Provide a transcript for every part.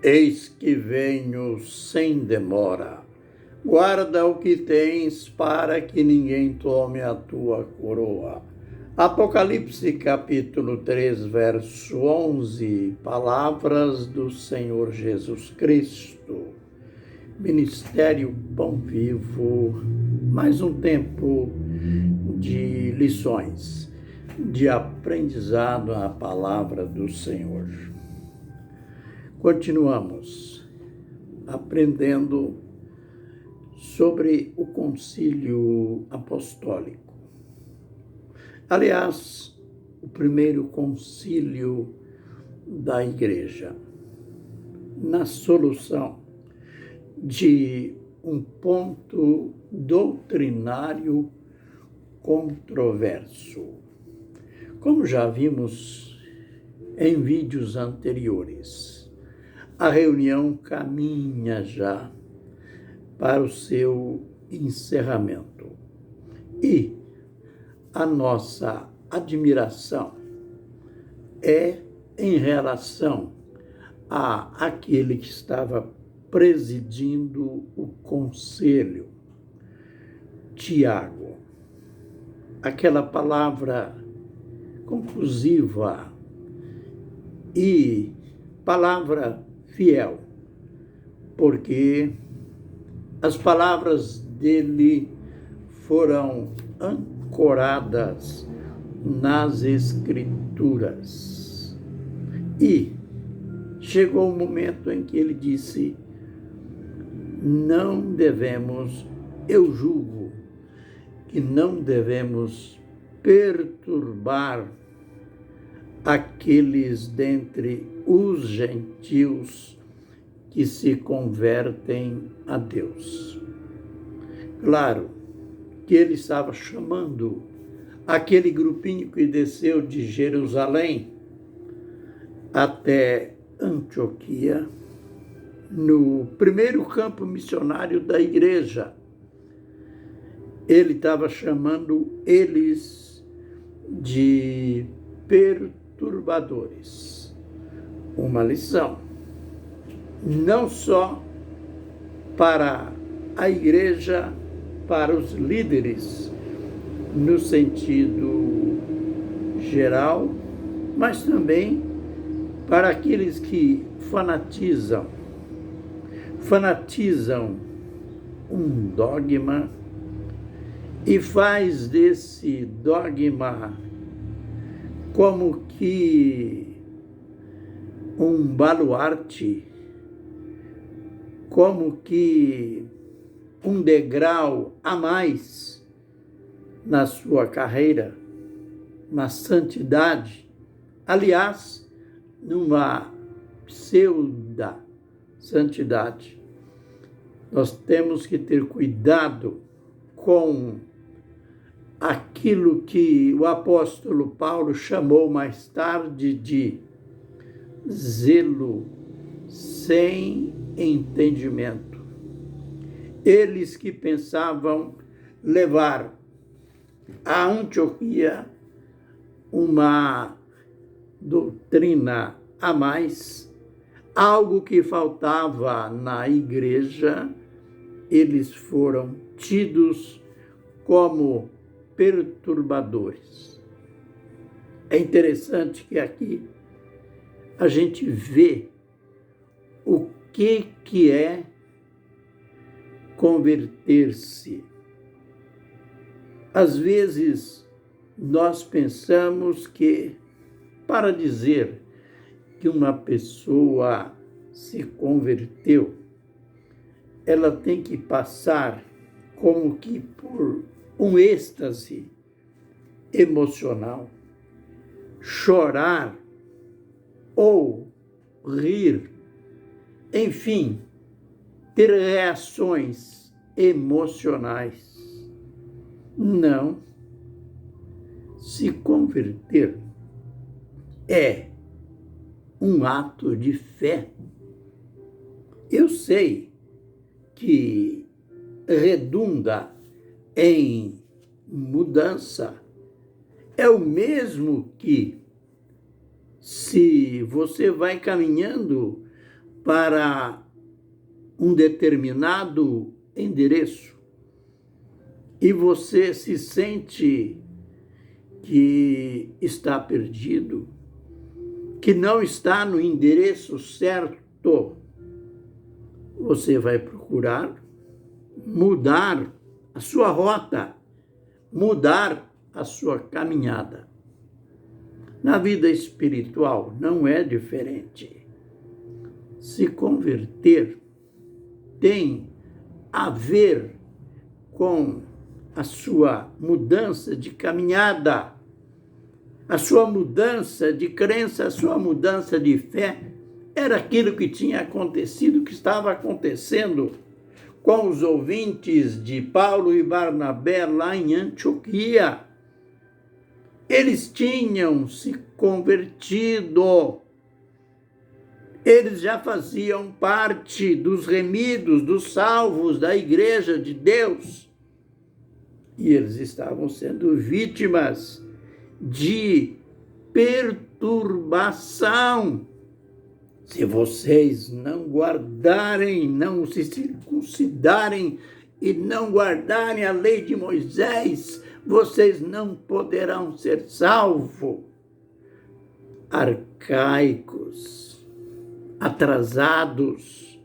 Eis que venho sem demora. Guarda o que tens para que ninguém tome a tua coroa. Apocalipse capítulo 3, verso 11, palavras do Senhor Jesus Cristo. Ministério Pão Vivo, mais um tempo de lições, de aprendizado à palavra do Senhor. Continuamos aprendendo sobre o concílio apostólico. Aliás, o primeiro concílio da igreja, na solução de um ponto doutrinário controverso. Como já vimos em vídeos anteriores, a reunião caminha já para o seu encerramento. E a nossa admiração é em relação àquele que estava presidindo o conselho, Tiago. Aquela palavra conclusiva e palavra fiel, porque as palavras dele foram ancoradas nas Escrituras. E chegou o momento em que ele disse: não devemos, eu julgo que não devemos perturbar aqueles dentre os gentios que se convertem a Deus. Claro que ele estava chamando aquele grupinho que desceu de Jerusalém até Antioquia, no primeiro campo missionário da igreja. Ele estava chamando eles de perturbadores. Uma lição, não só para a igreja, para os líderes, no sentido geral, mas também para aqueles que fanatizam um dogma e faz desse dogma como que um baluarte, como que um degrau a mais na sua carreira, na santidade, aliás, numa pseudo-santidade. Nós temos que ter cuidado com aquilo que o apóstolo Paulo chamou mais tarde de zelo sem entendimento. Eles que pensavam levar a Antioquia uma doutrina a mais, algo que faltava na igreja, eles foram tidos como perturbadores. É interessante que aqui a gente vê o que é converter-se. Às vezes, nós pensamos que, para dizer que uma pessoa se converteu, ela tem que passar como que por um êxtase emocional, chorar ou rir, enfim, ter reações emocionais. Não. Se converter é um ato de fé. Eu sei que redunda em mudança. É o mesmo que, se você vai caminhando para um determinado endereço e você se sente que está perdido, que não está no endereço certo, você vai procurar mudar a sua rota, mudar a sua caminhada. Na vida espiritual não é diferente. Se converter tem a ver com a sua mudança de caminhada, a sua mudança de crença, a sua mudança de fé. Era aquilo que tinha acontecido, que estava acontecendo com os ouvintes de Paulo e Barnabé lá em Antioquia. Eles tinham se convertido. Eles já faziam parte dos remidos, dos salvos da igreja de Deus. E eles estavam sendo vítimas de perturbação. Se vocês não guardarem, não se circuncidarem e não guardarem a lei de Moisés, vocês não poderão ser salvos. Arcaicos, atrasados,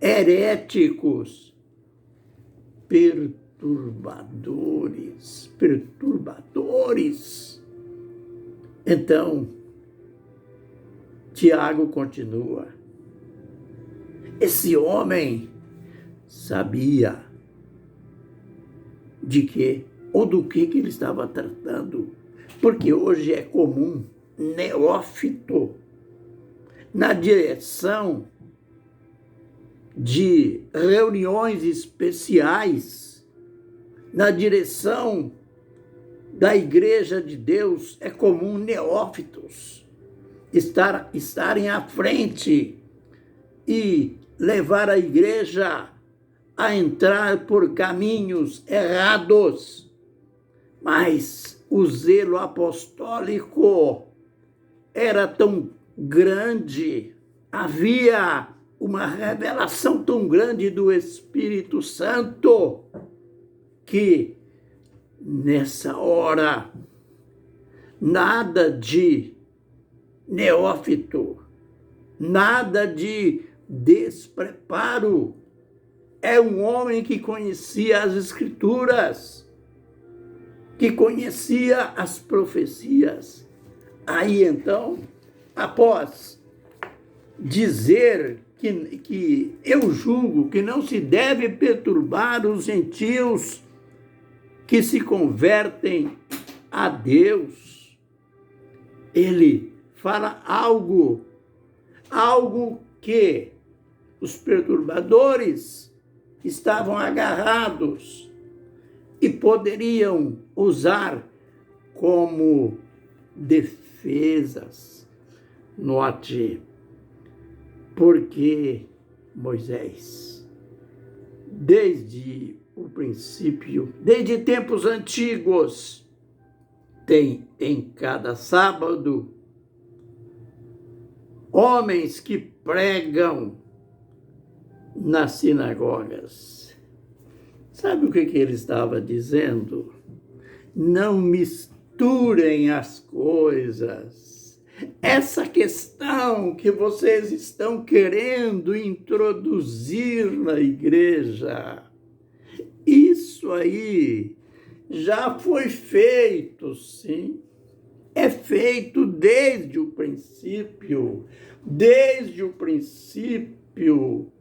heréticos, perturbadores. Então, Tiago continua. Esse homem sabia de que ou do que ele estava tratando, porque hoje é comum neófito na direção de reuniões especiais, na direção da Igreja de Deus, é comum neófitos estarem à frente e levar a igreja a entrar por caminhos errados. Mas o zelo apostólico era tão grande, havia uma revelação tão grande do Espírito Santo, que nessa hora nada de neófito, nada de despreparo. É um homem que conhecia as Escrituras, que conhecia as profecias. Aí então, após dizer que eu julgo que não se deve perturbar os gentios que se convertem a Deus, ele fala algo que os perturbadores estavam agarrados e poderiam usar como defesas. Note, porque Moisés, desde o princípio, desde tempos antigos, tem em cada sábado homens que pregam nas sinagogas. Sabe o que ele estava dizendo? Não misturem as coisas. Essa questão que vocês estão querendo introduzir na igreja, isso aí já foi feito, sim. É feito desde o princípio. Desde o princípio,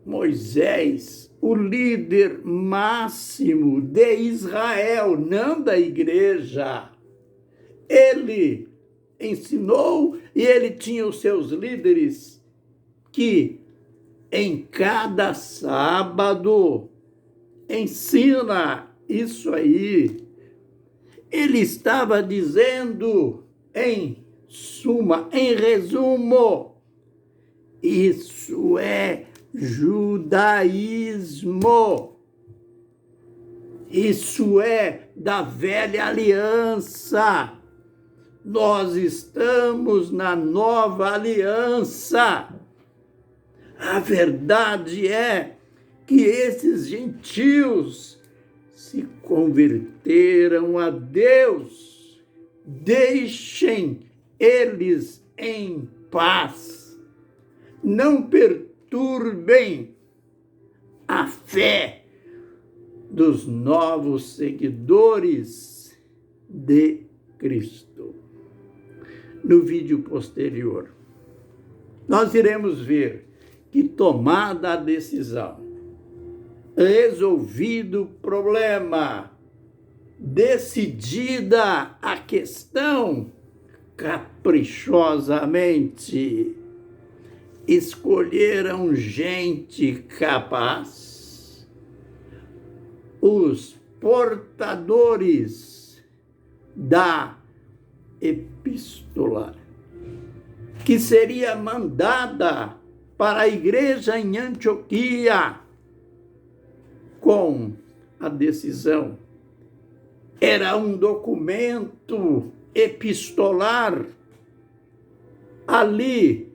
Moisés, o líder máximo de Israel, não da igreja, ele ensinou e ele tinha os seus líderes que em cada sábado ensina isso aí. Ele estava dizendo, em suma, em resumo, isso é judaísmo. Isso é da velha aliança. Nós estamos na nova aliança. A verdade é que esses gentios se converteram a Deus. Deixem eles em paz. Não perturbem a fé dos novos seguidores de Cristo. No vídeo posterior, nós iremos ver que, tomada a decisão, resolvido o problema, decidida a questão, caprichosamente escolheram gente capaz, os portadores da epístola, que seria mandada para a igreja em Antioquia com a decisão. Era um documento epistolar. Ali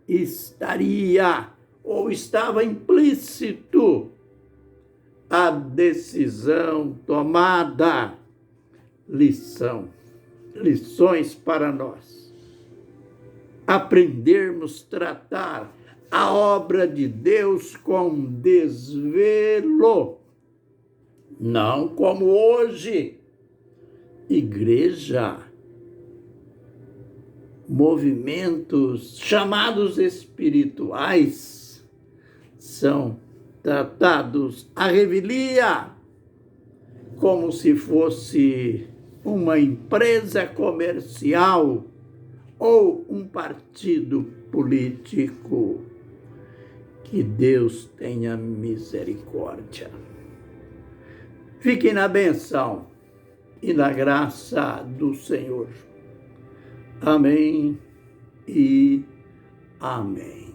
estaria ou estava implícito a decisão tomada. Lições para nós. Aprendermos a tratar a obra de Deus com desvelo, não como hoje. Igreja, movimentos chamados espirituais são tratados à revelia, como se fosse uma empresa comercial ou um partido político. Que Deus tenha misericórdia. Fiquem na bênção e na graça do Senhor. Amém e amém.